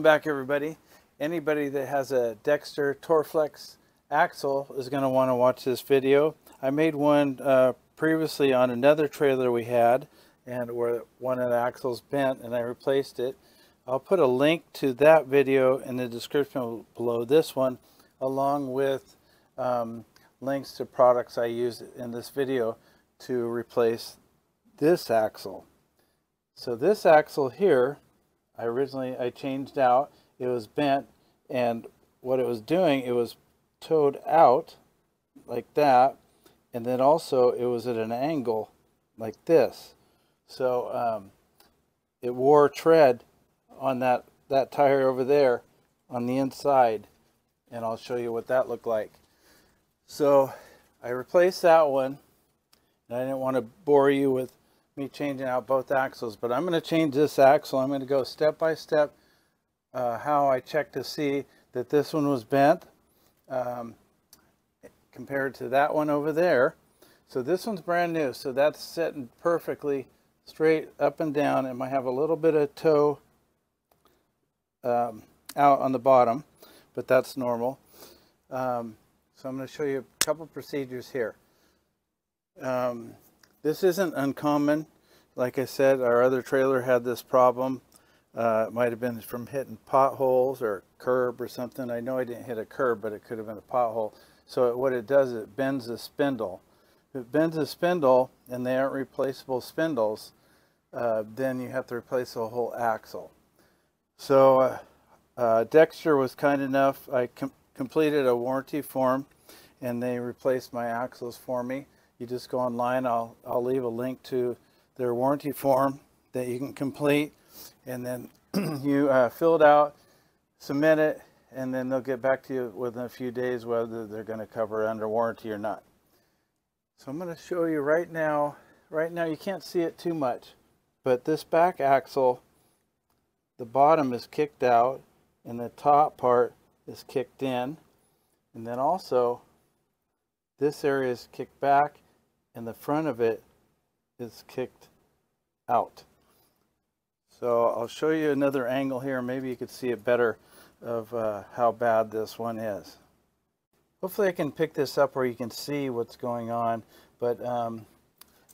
back, everybody. Anybody that has a Dexter Torflex Axle is going to want to watch this video. I made one previously on another trailer we had, and where one of the axles bent and I replaced it. I'll put a link to that video in the description below this one, along with links to products I used in this video to replace this axle. So this axle here, I changed out. It was bent, and what it was doing, it was towed out like that, and then also it was at an angle like this. So it wore tread on that tire over there on the inside, and I'll show you what that looked like. So I replaced that one, and I didn't want to bore you with me changing out both axles, but I'm going to change this axle. I'm going to go step by step how I checked to see that this one was bent compared to that one over there. So this one's brand new, so that's sitting perfectly straight up and down. It might have a little bit of toe out on the bottom, but that's normal. So I'm going to show you a couple procedures here. This isn't uncommon. Like I said, our other trailer had this problem. It might have been from hitting potholes or curb or something. I know I didn't hit a curb, but it could have been a pothole. So what it does is it bends the spindle. If it bends the spindle and they aren't replaceable spindles, then you have to replace the whole axle. So Dexter was kind enough. I completed a warranty form, and they replaced my axles for me. You just go online. I'll leave a link to their warranty form that you can complete, and then you fill it out, submit it, and then they'll get back to you within a few days whether they're going to cover it under warranty or not. So I'm going to show you right now. Right now you can't see it too much, but this back axle, the bottom is kicked out and the top part is kicked in, and then also this area is kicked back and the front of it is kicked out. So I'll show you another angle here. Maybe you could see it better of how bad this one is. Hopefully I can pick this up where you can see what's going on, but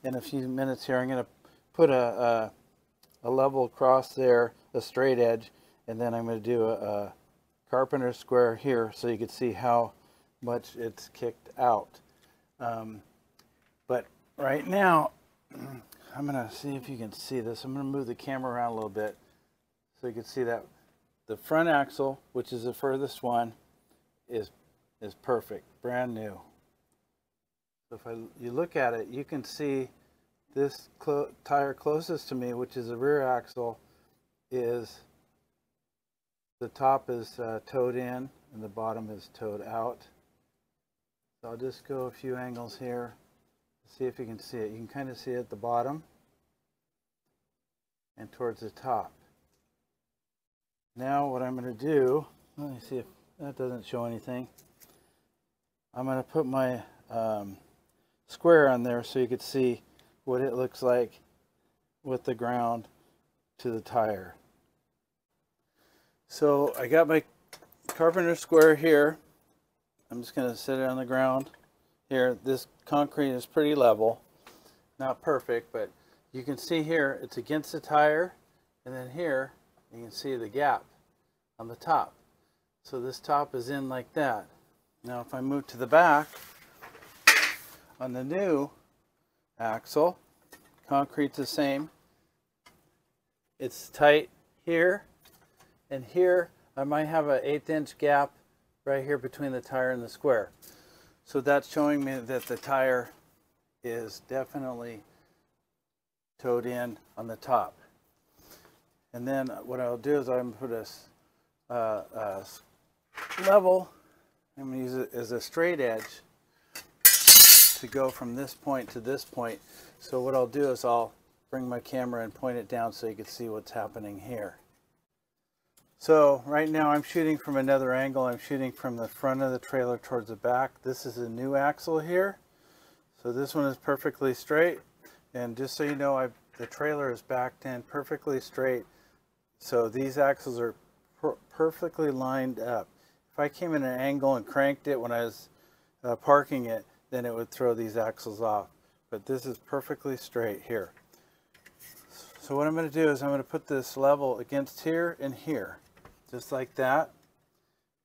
in a few minutes here I'm going to put a level across there, a straight edge, and then I'm going to do a carpenter square here so you can see how much it's kicked out. But right now I'm going to see if you can see this. I'm going to move the camera around a little bit so you can see that the front axle, which is the furthest one, is perfect, brand new. So if you look at it, you can see this tire closest to me, which is the rear axle, is the top is towed in and the bottom is towed out. So I'll just go a few angles here, see if you can see it. You can kind of see it at the bottom and towards the top. Now what I'm going to do, let me see if that doesn't show anything. I'm going to put my square on there so you can see what it looks like with the ground to the tire. So I got my carpenter square here. I'm just going to set it on the ground here. This concrete is pretty level, not perfect, but you can see here it's against the tire, and then here you can see the gap on the top. So this top is in like that. Now if I move to the back, on the new axle, concrete's the same. It's tight here, and here I might have an 1/8 inch gap right here between the tire and the square. So that's showing me that the tire is definitely towed in on the top. And then what I'll do is I'm going to put a level. I'm going to use it as a straight edge to go from this point to this point. So what I'll do is I'll bring my camera and point it down so you can see what's happening here. So right now I'm shooting from another angle. I'm shooting from the front of the trailer towards the back. This is a new axle here. So this one is perfectly straight. And just so you know, the trailer is backed in perfectly straight. So these axles are perfectly lined up. If I came in an angle and cranked it when I was parking it, then it would throw these axles off. But this is perfectly straight here. So what I'm going to do is I'm going to put this level against here and here, just like that.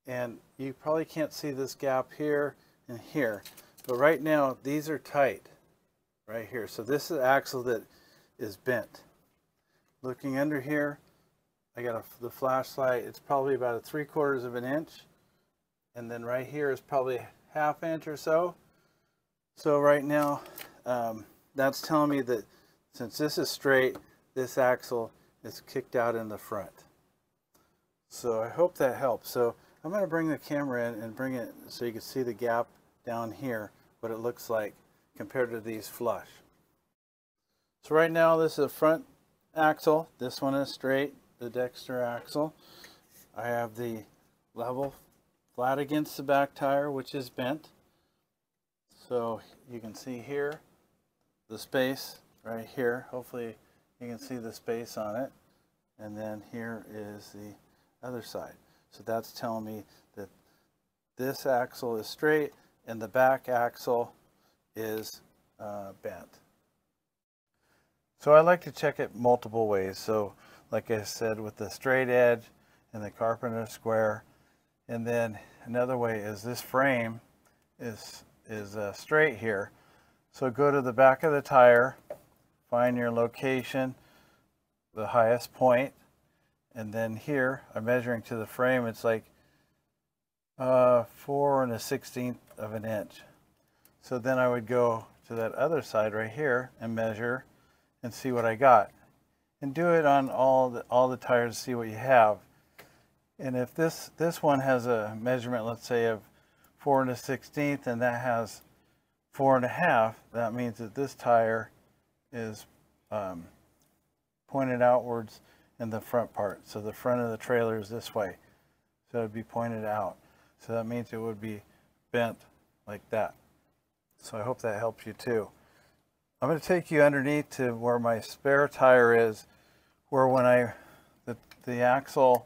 And you probably can't see this gap here and here, but right now these are tight right here. So this is an axle that is bent. Looking under here, I got the flashlight. It's probably about 3/4 of an inch, and then right here is probably 1/2 inch or so. So right now that's telling me that since this is straight, this axle is kicked out in the front. So I hope that helps. So I'm going to bring the camera in and bring it so you can see the gap down here, what it looks like compared to these flush. So right now this is a front axle. This one is straight, the Dexter axle. I have the level flat against the back tire, which is bent. So you can see here the space right here. Hopefully you can see the space on it. And then here is the other side. So that's telling me that this axle is straight and the back axle is bent. So I like to check it multiple ways. So like I said, with the straight edge and the carpenter square. And then another way is this frame is straight here. So go to the back of the tire, find your location, the highest point, and then here I'm measuring to the frame. It's like 4 1/16 of an inch. So then I would go to that other side right here and measure and see what I got, and do it on all the tires to see what you have. And if this one has a measurement, let's say of 4 1/16, and that has 4 1/2, that means that this tire is pointed outwards in the front part. So the front of the trailer is this way, so it would be pointed out. So that means it would be bent like that. So I hope that helps you too. I'm going to take you underneath to where my spare tire is, where when the axle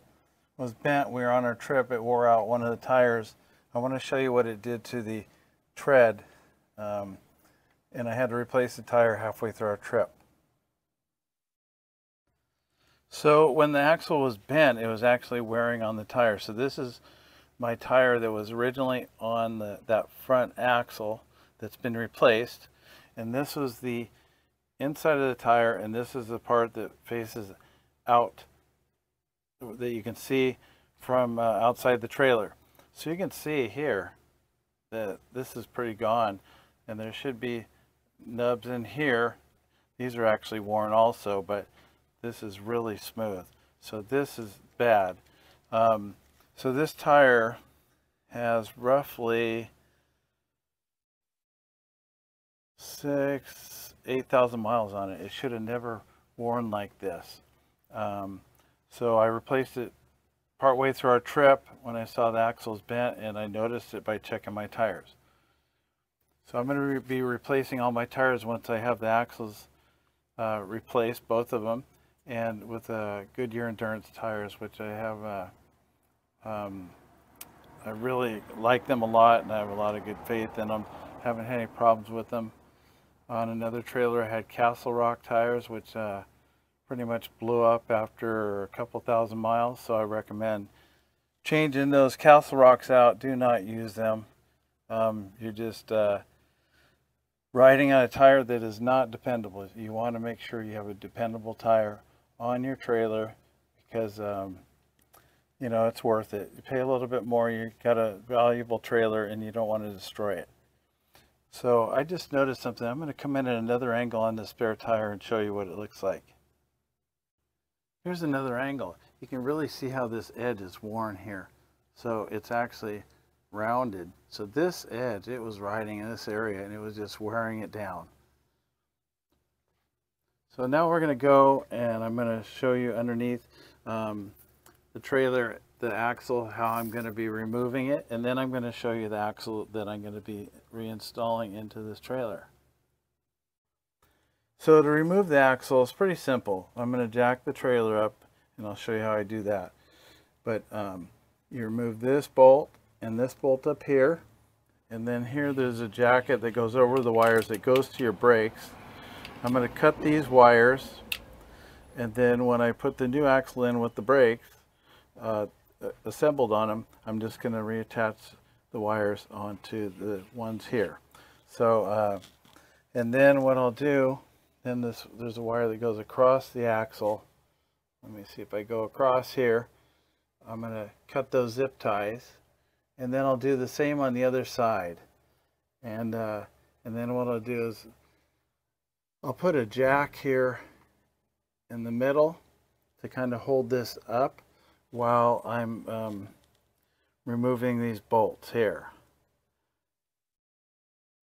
was bent, we were on our trip, it wore out one of the tires. I want to show you what it did to the tread, and I had to replace the tire halfway through our trip. So when the axle was bent, it was actually wearing on the tire. So this is my tire that was originally on that front axle that's been replaced. And this was the inside of the tire, and this is the part that faces out that you can see from outside the trailer. So you can see here that this is pretty gone, and there should be nubs in here. These are actually worn also, but this is really smooth. So this is bad. So this tire has roughly 8,000 miles on it. It should have never worn like this. So I replaced it partway through our trip when I saw the axles bent, and I noticed it by checking my tires. So I'm going to be replacing all my tires once I have the axles replaced, both of them, and with Goodyear Endurance tires, which I have. I really like them a lot, and I have a lot of good faith in them. Haven't had any problems with them. On another trailer I had Castle Rock tires, which pretty much blew up after a couple thousand miles, so I recommend changing those Castle Rocks out. Do not use them. You're just riding on a tire that is not dependable. You want to make sure you have a dependable tire on your trailer, because you know, it's worth it. You pay a little bit more, you've got a valuable trailer, and you don't want to destroy it. So I just noticed something. I'm going to come in at another angle on the spare tire and show you what it looks like. Here's another angle. You can really see how this edge is worn here. So it's actually rounded. So this edge, it was riding in this area, and it was just wearing it down. So now we're going to go, and I'm going to show you underneath the trailer, the axle, how I'm going to be removing it, and then I'm going to show you the axle that I'm going to be reinstalling into this trailer. So to remove the axle is pretty simple. I'm going to jack the trailer up, and I'll show you how I do that. But you remove this bolt and this bolt up here, and then here there's a jacket that goes over the wires that goes to your brakes. I'm going to cut these wires, and then when I put the new axle in with the brakes assembled on them, I'm just going to reattach the wires onto the ones here. So and then what I'll do, then there's a wire that goes across the axle. Let me see if I go across here. I'm going to cut those zip ties, and then I'll do the same on the other side. And then what I'll do is I'll put a jack here in the middle to kind of hold this up while I'm removing these bolts here.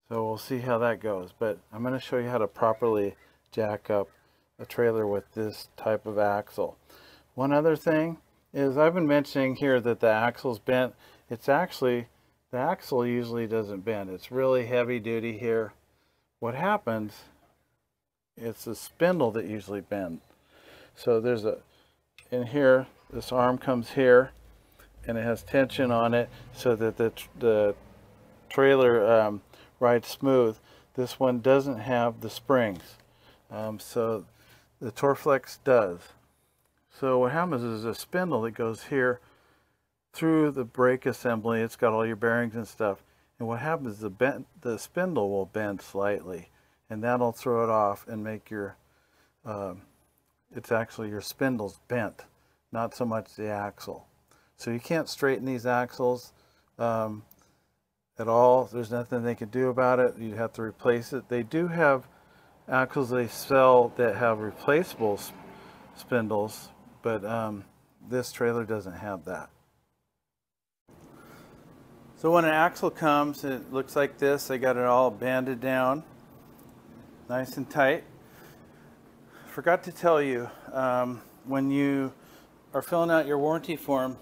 So we'll see how that goes, but I'm going to show you how to properly jack up a trailer with this type of axle. One other thing is, I've been mentioning here that the axle's bent. It's actually, the axle usually doesn't bend. It's really heavy duty here. What happens, it's the spindle that usually bends. So there's in here, this arm comes here, and it has tension on it so that the trailer rides smooth. This one doesn't have the springs, so the Torflex does. So what happens is a spindle that goes here through the brake assembly. It's got all your bearings and stuff, and what happens is the spindle will bend slightly, and that'll throw it off and make your it's actually your spindle's bent, not so much the axle. So you can't straighten these axles at all. There's nothing they can do about it. You'd have to replace it. They do have axles they sell that have replaceable spindles, but this trailer doesn't have that. So when an axle comes, it looks like this. I got it all banded down nice and tight. Forgot to tell you, when you are filling out your warranty form,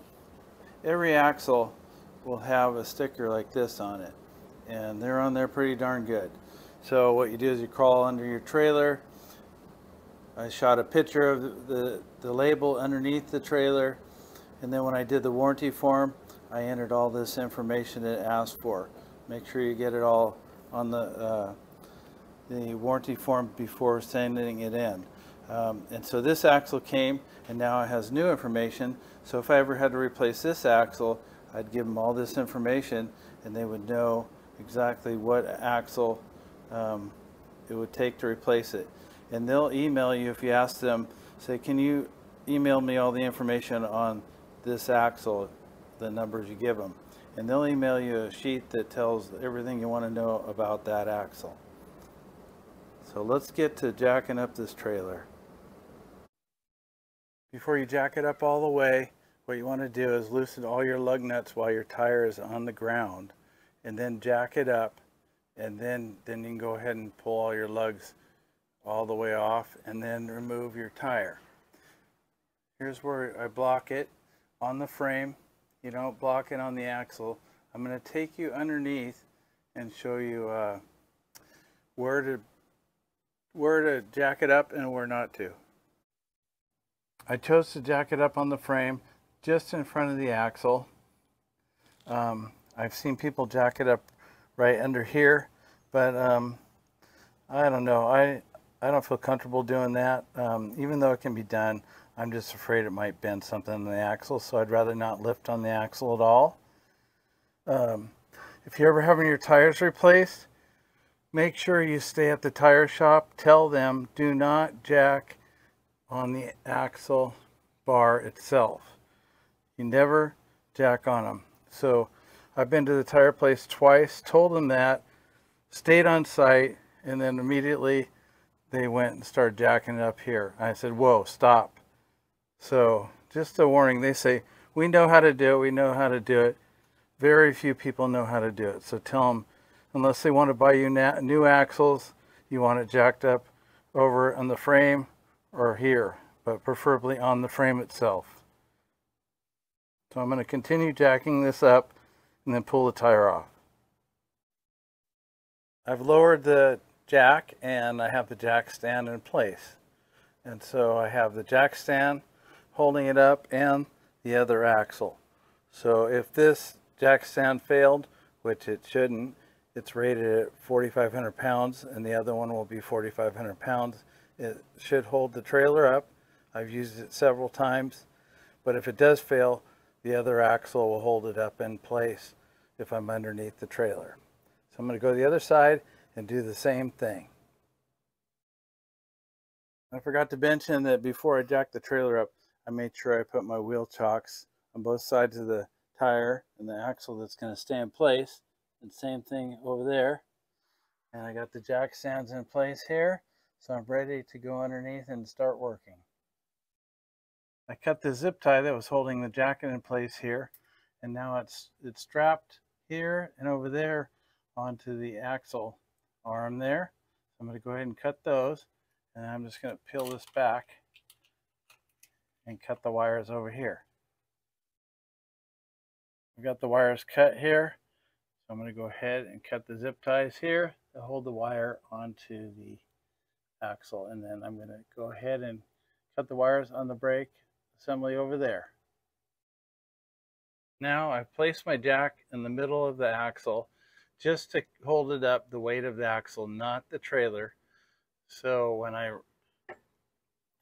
every axle will have a sticker like this on it, and they're on there pretty darn good. So what you do is you crawl under your trailer. I shot a picture of the label underneath the trailer, and then when I did the warranty form, I entered all this information it asked for. Make sure you get it all on the warranty form before sending it in. And so this axle came, and now it has new information. So if I ever had to replace this axle, I'd give them all this information, and they would know exactly what axle it would take to replace it. And they'll email you if you ask them, say, can you email me all the information on this axle, the numbers you give them. And they'll email you a sheet that tells everything you want to know about that axle. So let's get to jacking up this trailer. Before you jack it up all the way, what you want to do is loosen all your lug nuts while your tire is on the ground, and then jack it up, and then you can go ahead and pull all your lugs all the way off, and then remove your tire. Here's where I block it on the frame. You don't block it on the axle. I'm going to take you underneath and show you where to jack it up and where not to. I chose to jack it up on the frame just in front of the axle. I've seen people jack it up right under here, but I don't know. I don't feel comfortable doing that. Even though it can be done, I'm just afraid it might bend something on the axle, so I'd rather not lift on the axle at all. If you're ever having your tires replaced, make sure you stay at the tire shop. Tell them, do not jack on the axle bar itself. You never jack on them. So I've been to the tire place twice, told them that, stayed on site, and then immediately they went and started jacking it up here. I said, whoa, stop. So just a warning, they say, we know how to do it, we know how to do it. Very few people know how to do it. So tell them, unless they want to buy you new axles, you want it jacked up over on the frame or here, but preferably on the frame itself. So I'm going to continue jacking this up and then pull the tire off. I've lowered the jack and I have the jack stand in place. And so I have the jack stand holding it up and the other axle. So if this jack stand failed, which it shouldn't, it's rated at 4,500 pounds and the other one will be 4,500 pounds. It should hold the trailer up. I've used it several times, but if it does fail, the other axle will hold it up in place if I'm underneath the trailer. So I'm going to go to the other side and do the same thing. I forgot to mention that before I jacked the trailer up, I made sure I put my wheel chocks on both sides of the tire and the axle that's going to stay in place. And same thing over there. And I got the jack stands in place here, so I'm ready to go underneath and start working. I cut the zip tie that was holding the jacket in place here, and now it's strapped here and over there onto the axle arm there. So I'm going to go ahead and cut those, and I'm just going to peel this back and cut the wires over here. I've got the wires cut here, so I'm going to go ahead and cut the zip ties here to hold the wire onto the axle, and then I'm going to go ahead and cut the wires on the brake assembly over there. Now I've placed my jack in the middle of the axle just to hold it up, the weight of the axle, not the trailer. So when I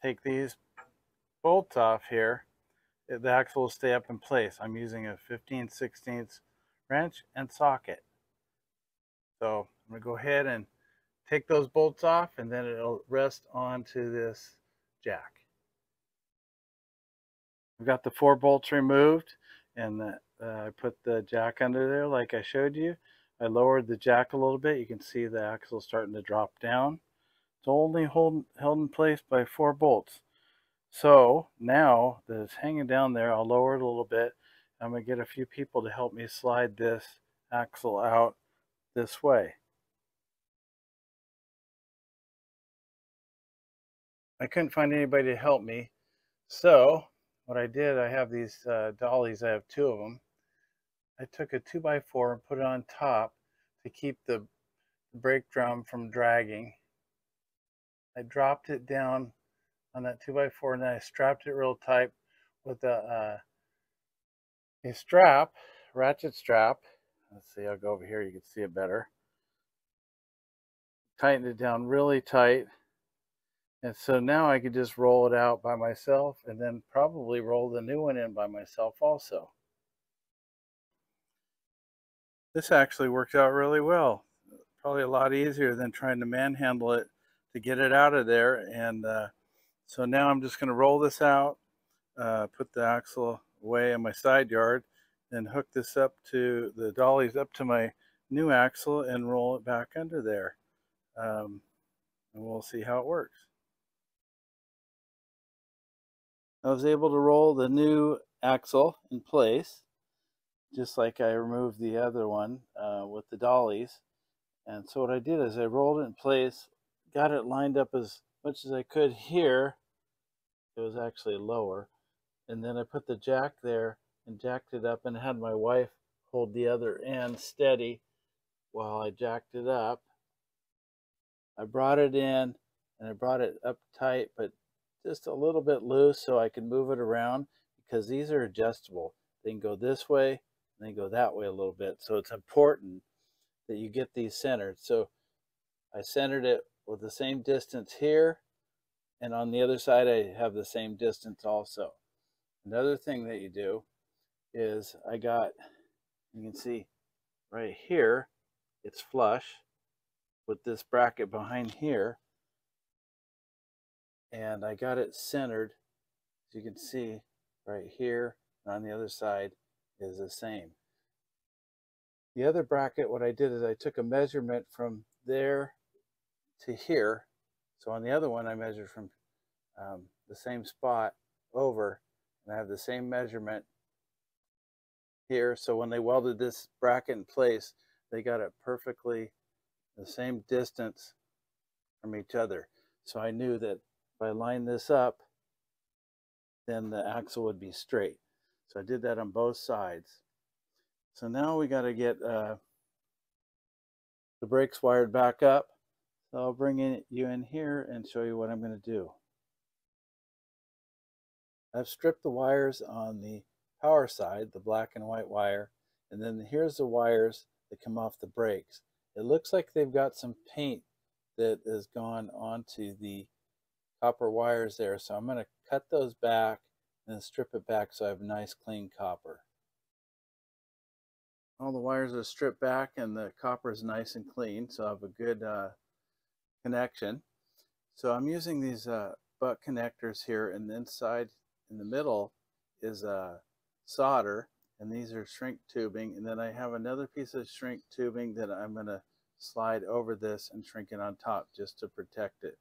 take these bolts off here, the axle will stay up in place. I'm using a 15/16 wrench and socket. So I'm going to go ahead and take those bolts off, and then it'll rest onto this jack. I've got the 4 bolts removed, and I put the jack under there like I showed you. I lowered the jack a little bit. You can see the axle starting to drop down. It's only held in place by 4 bolts. So now that it's hanging down there, I'll lower it a little bit. I'm going to get a few people to help me slide this axle out this way. I couldn't find anybody to help me, so what I did, I have these dollies, I have 2 of them. I took a 2x4 and put it on top to keep the brake drum from dragging. I dropped it down on that 2x4, and then I strapped it real tight with a strap, ratchet strap. Let's see, I'll go over here, you can see it better. Tightened it down really tight. And so now I could just roll it out by myself, and then probably roll the new one in by myself also. This actually worked out really well. Probably a lot easier than trying to manhandle it to get it out of there. And so now I'm just going to roll this out, put the axle away in my side yard, then hook this up to the dollies up to my new axle and roll it back under there. And we'll see how it works. I was able to roll the new axle in place, just like I removed the other one with the dollies. And so what I did is I rolled it in place, got it lined up as much as I could here. It was actually lower. And then I put the jack there and jacked it up, and had my wife hold the other end steady while I jacked it up. I brought it in, and I brought it up tight, but just a little bit loose so I can move it around, because these are adjustable. They can go this way, and they go that way a little bit. So it's important that you get these centered. So I centered it with the same distance here, and on the other side I have the same distance also. Another thing that you do is you can see right here, it's flush with this bracket behind here, and I got it centered, as you can see right here, and on the other side is the same. The other bracket, what I did is I took a measurement from there to here. So on the other one I measured from the same spot over, and I have the same measurement here. So when they welded this bracket in place, they got it perfectly the same distance from each other. So I knew that if I line this up, then the axle would be straight. So I did that on both sides. So now we got to get the brakes wired back up. So I'll bring you in here and show you what I'm going to do. I've stripped the wires on the power side, the black and white wire, and then here's the wires that come off the brakes. It looks like they've got some paint that has gone onto the copper wires there, so I'm going to cut those back and strip it back so I have nice clean copper. All the wires are stripped back and the copper is nice and clean, so I have a good connection. So I'm using these butt connectors here, and inside in the middle is solder, and these are shrink tubing, and then I have another piece of shrink tubing that I'm going to slide over this and shrink it on top just to protect it.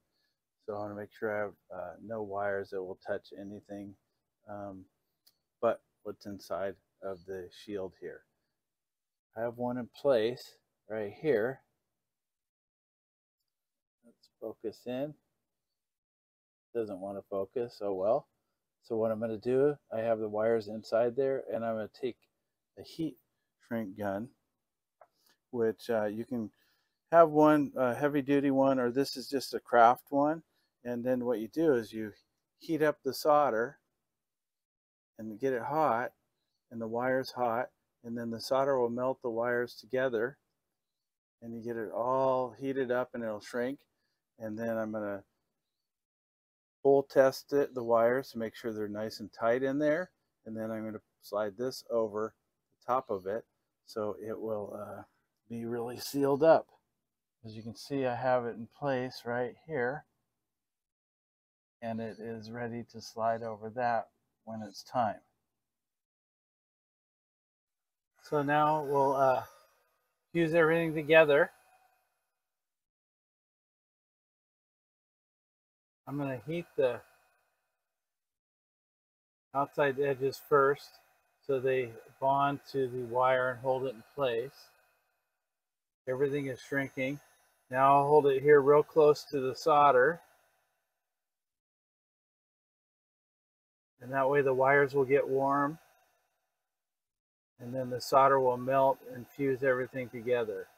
So I want to make sure I have no wires that will touch anything but what's inside of the shield here. I have one in place right here. Let's focus in. Doesn't want to focus, oh well. So what I'm going to do, I have the wires inside there, and I'm going to take a heat shrink gun, which you can have one heavy duty one, or this is just a craft one. And then what you do is you heat up the solder and get it hot, and the wire's hot, and then the solder will melt the wires together, and you get it all heated up and it'll shrink. And then I'm going to pull test the wires to make sure they're nice and tight in there, and then I'm going to slide this over the top of it so it will be really sealed up. As you can see, I have it in place right here, and it is ready to slide over that when it's time. So now we'll fuse everything together. I'm going to heat the outside edges first so they bond to the wire and hold it in place. Everything is shrinking. Now I'll hold it here real close to the solder, and that way the wires will get warm, and then the solder will melt and fuse everything together.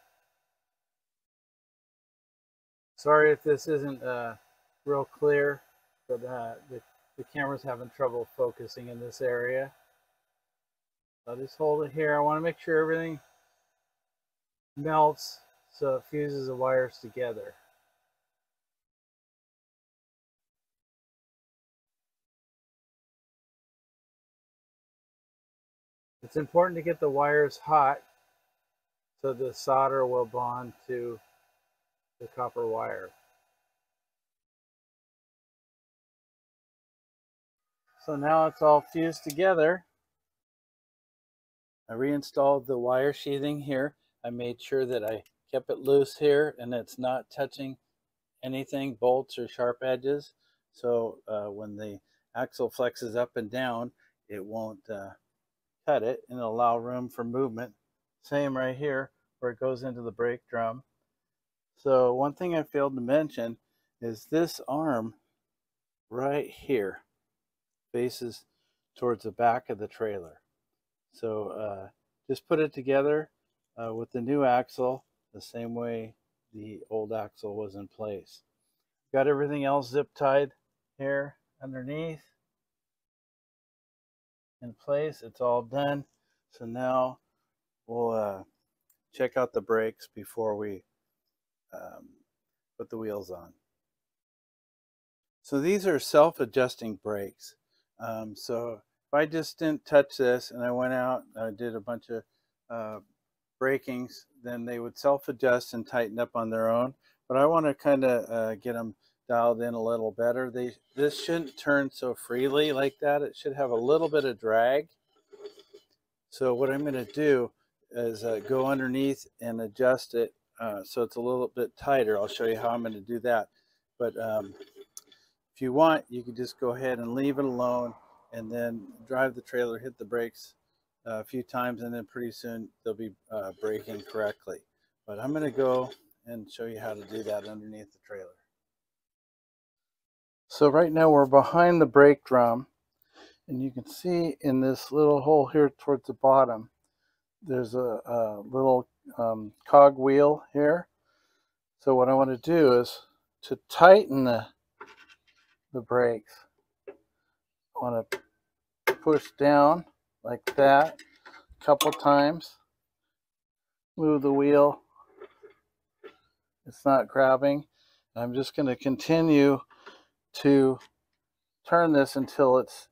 Sorry if this isn't real clear, but the camera's having trouble focusing in this area. I'll just hold it here. I want to make sure everything melts so it fuses the wires together. It's important to get the wires hot so the solder will bond to the copper wire. So now it's all fused together. I reinstalled the wire sheathing here. I made sure that I kept it loose here and it's not touching anything, bolts or sharp edges. So when the axle flexes up and down, it won't cut it, and it'll allow room for movement. Same right here where it goes into the brake drum. So one thing I failed to mention is this arm right here faces towards the back of the trailer. So just put it together with the new axle the same way the old axle was in place. Got everything else zip tied here underneath in place. It's all done. So now we'll check out the brakes before we put the wheels on. So these are self-adjusting brakes. So if I just didn't touch this and I went out and I did a bunch of brakings, then they would self-adjust and tighten up on their own. But I want to kind of get them dialed in a little better. This shouldn't turn so freely like that. It should have a little bit of drag. So what I'm going to do is go underneath and adjust it so it's a little bit tighter. I'll show you how I'm going to do that. But if you want, you can just go ahead and leave it alone and then drive the trailer, hit the brakes a few times, and then pretty soon they'll be braking correctly. But I'm going to go and show you how to do that underneath the trailer. So right now we're behind the brake drum, and you can see in this little hole here towards the bottom, there's a little cog wheel here. So what I want to do is to tighten the brakes, I want to push down like that a couple times. Move the wheel. It's not grabbing. I'm just going to continue to turn this until it's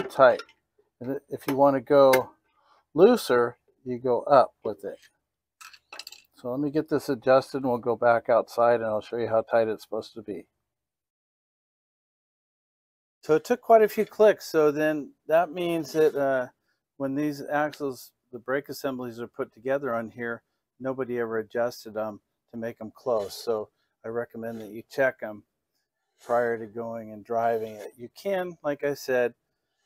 tight. And if you want to go looser, you go up with it. So let me get this adjusted and we'll go back outside and I'll show you how tight it's supposed to be. So it took quite a few clicks. So then that means that when these axles, the brake assemblies are put together on here, nobody ever adjusted them to make them close. So I recommend that you check them prior to going and driving it. You can, like I said,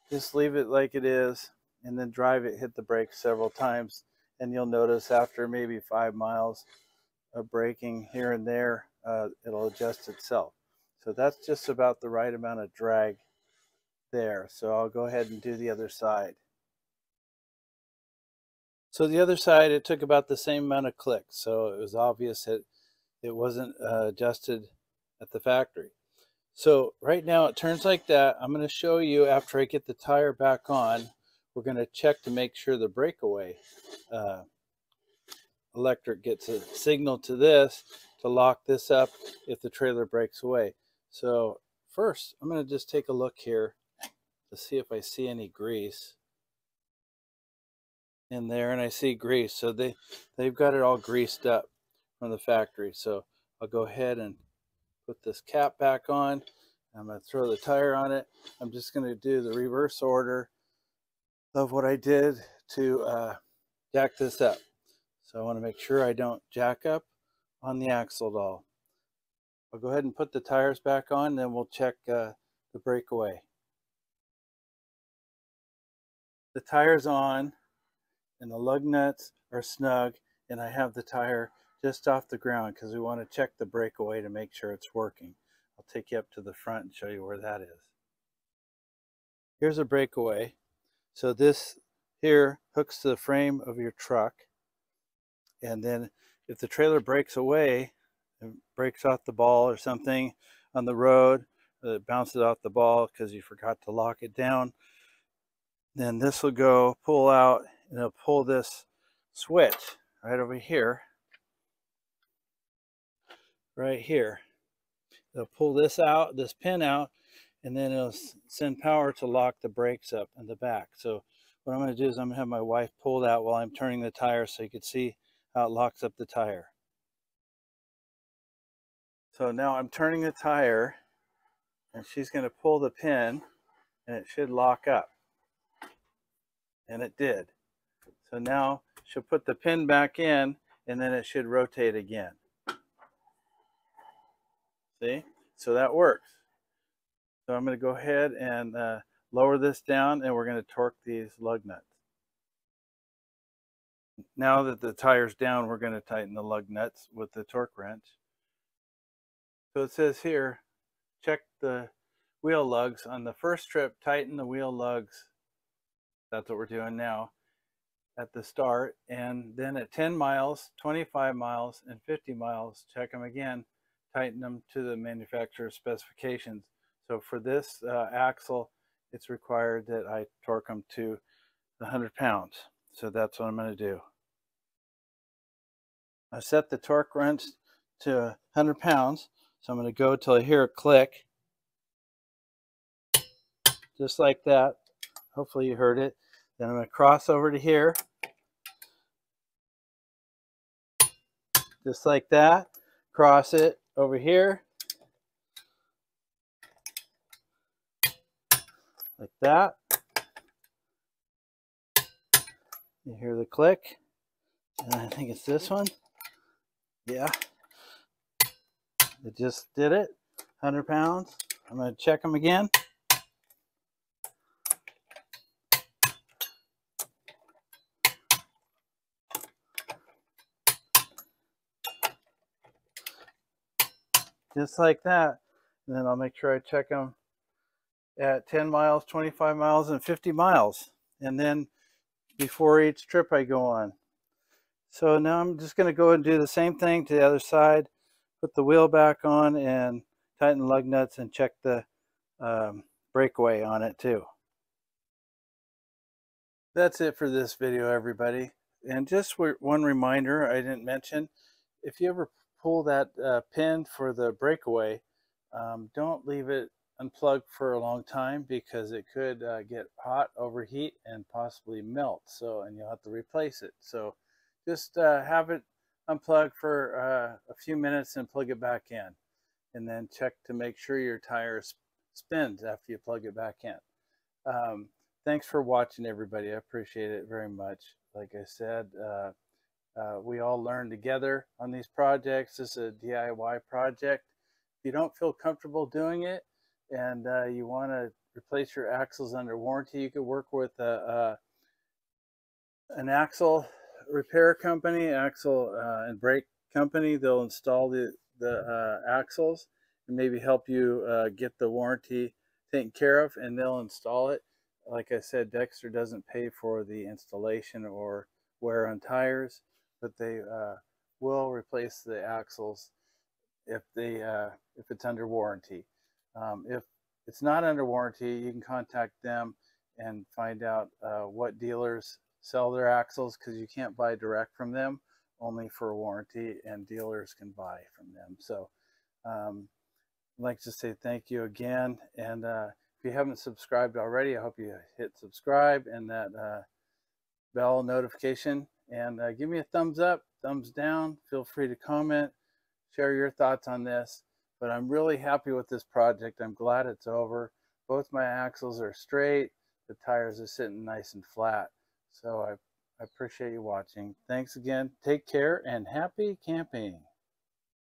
just leave it like it is and then drive it, hit the brakes several times, and you'll notice after maybe 5 miles of braking here and there, it'll adjust itself. So that's just about the right amount of drag there. So I'll go ahead and do the other side. So the other side, it took about the same amount of clicks. So it was obvious that it wasn't adjusted at the factory. So right now it turns like that. I'm going to show you after I get the tire back on. We're going to check to make sure the breakaway electric gets a signal to this to lock this up if the trailer breaks away. So first, I'm going to just take a look here to see if I see any grease in there, and I see grease. So they've got it all greased up from the factory. So I'll go ahead and put this cap back on. I'm going to throw the tire on it. I'm just going to do the reverse order of what I did to jack this up. So I want to make sure I don't jack up on the axle at all. I'll go ahead and put the tires back on, then we'll check the breakaway. The tire's on and the lug nuts are snug, and I have the tire just off the ground because we want to check the breakaway to make sure it's working. I'll take you up to the front and show you where that is. Here's a breakaway. So this here hooks to the frame of your truck, and then if the trailer breaks away and breaks off the ball or something on the road, it bounces off the ball because you forgot to lock it down, then this will go pull out and it'll pull this switch right over here, right here. It'll pull this out, this pin out, and then it'll send power to lock the brakes up in the back. So what I'm going to do is I'm going to have my wife pull that while I'm turning the tire so you can see how it locks up the tire. So now I'm turning the tire and she's going to pull the pin and it should lock up. And it did. So now she'll put the pin back in and then it should rotate again. See? So that works. So I'm going to go ahead and lower this down and we're going to torque these lug nuts. Now that the tire's down, we're going to tighten the lug nuts with the torque wrench. So it says here, check the wheel lugs. On the first trip, tighten the wheel lugs. That's what we're doing now at the start. And then at 10 miles, 25 miles, and 50 miles, check them again. Tighten them to the manufacturer's specifications. So for this axle, it's required that I torque them to 100 pounds. So that's what I'm going to do. I set the torque wrench to 100 pounds. So I'm going to go till I hear a click. Just like that. Hopefully you heard it. Then I'm going to cross over to here. Just like that. Cross it over here. Like that. You hear the click. And I think it's this one. Yeah. It just did it. 100 pounds. I'm going to check them again. Just like that. And then I'll make sure I check them at 10 miles, 25 miles, and 50 miles. And then before each trip I go on. So now I'm just going to go and do the same thing to the other side. Put the wheel back on and tighten the lug nuts and check the breakaway on it too. That's it for this video, everybody. And just one reminder I didn't mention, if you ever pull that pin for the breakaway, don't leave it unplugged for a long time because it could get hot, overheat, and possibly melt. So, and you'll have to replace it. So just have it unplugged for a few minutes and plug it back in. And then check to make sure your tire spins after you plug it back in. Thanks for watching, everybody. I appreciate it very much. Like I said, we all learn together on these projects. This is a DIY project. If you don't feel comfortable doing it and you want to replace your axles under warranty, you could work with an axle repair company, axle and brake company. They'll install the axles and maybe help you get the warranty taken care of, and they'll install it. Like I said, Dexter doesn't pay for the installation or wear on tires, but they will replace the axles if it's under warranty. If it's not under warranty, you can contact them and find out what dealers sell their axles, because you can't buy direct from them, only for warranty, and dealers can buy from them. So I'd like to say thank you again, and if you haven't subscribed already, I hope you hit subscribe and that bell notification, and give me a thumbs up, thumbs down. Feel free to comment, share your thoughts on this. But I'm really happy with this project. I'm glad it's over. Both my axles are straight. The tires are sitting nice and flat. So I appreciate you watching. Thanks again. Take care and happy camping.